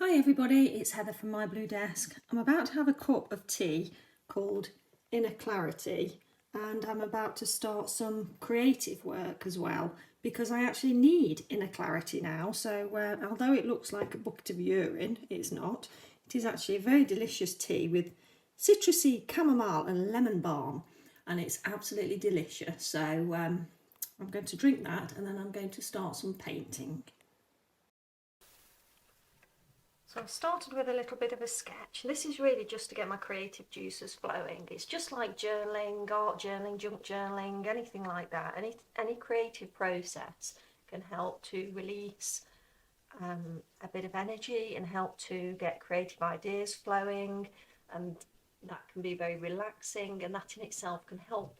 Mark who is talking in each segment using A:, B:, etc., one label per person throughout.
A: Hi everybody, it's Heather from My Blue Desk. I'm about to have a cup of tea called Inner Clarity, and I'm about to start some creative work as well because I actually need inner clarity now. So although it looks like a bucket of urine, it's not. It is actually a very delicious tea with citrusy chamomile and lemon balm, and it's absolutely delicious. So I'm going to drink that and then I'm going to start some painting. So I've started with a little bit of a sketch. This is really just to get my creative juices flowing. It's just like journaling, art journaling, junk journaling, anything like that. Any creative process can help to release a bit of energy and help to get creative ideas flowing, and that can be very relaxing, and that in itself can help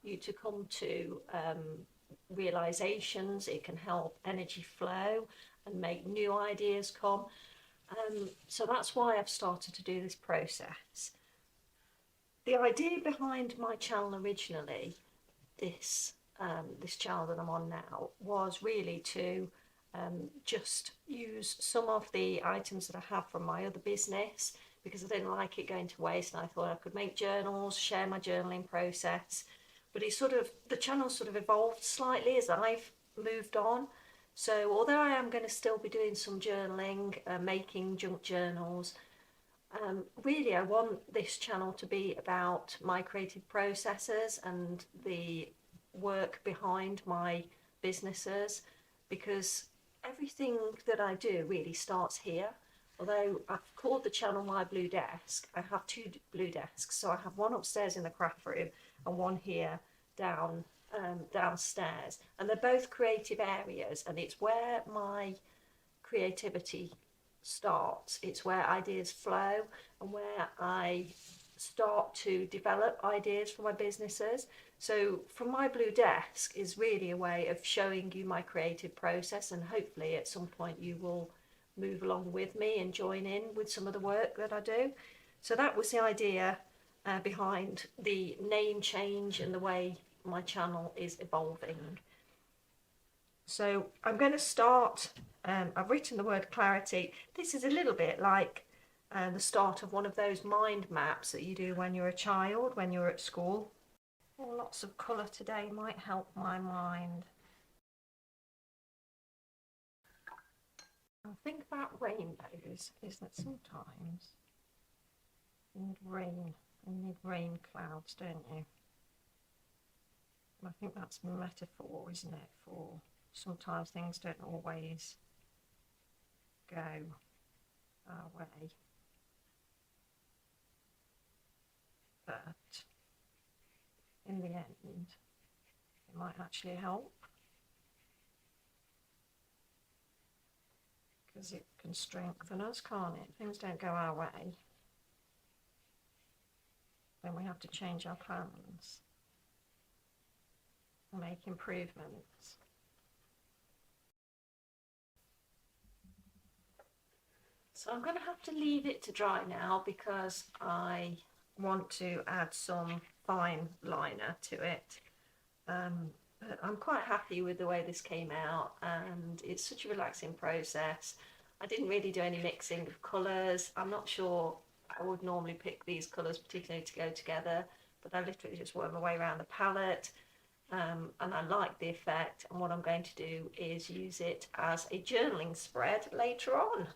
A: you to come to realizations. It can help energy flow and make new ideas come. So that's why I've started to do this process. The idea behind my channel originally, this channel that I'm on now, was really to just use some of the items that I have from my other business, because I didn't like it going to waste, and I thought I could make journals, share my journaling process. But the channel sort of evolved slightly as I've moved on. So although I am going to still be doing some journaling, making junk journals, really I want this channel to be about my creative processes and the work behind my businesses, because everything that I do really starts here. Although I've called the channel My Blue Desk, I have two blue desks. So I have one upstairs in the craft room and one here downstairs, and they're both creative areas, and it's where my creativity starts. It's where ideas flow and where I start to develop ideas for my businesses. So from My Blue Desk is really a way of showing you my creative process, and hopefully at some point you will move along with me and join in with some of the work that I do. So that was the idea behind the name change and the way my channel is evolving. So I'm going to start, I've written the word clarity. This is a little bit like the start of one of those mind maps that you do when you're a child, when you're at school. Oh, lots of colour today might help my mind. The thing about rainbows is that sometimes you need rain clouds, don't you? I think that's a metaphor, isn't it, for sometimes things don't always go our way. But in the end, it might actually help, because it can strengthen us, can't it? Things don't go our way, then we have to change our plans and make improvements. So I'm going to have to leave it to dry now, because I want to add some fine liner to it. But I'm quite happy with the way this came out, and it's such a relaxing process. I didn't really do any mixing of colours. I'm not sure I would normally pick these colours particularly to go together, but I literally just worked my way around the palette, and I like the effect. And what I'm going to do is use it as a journaling spread later on.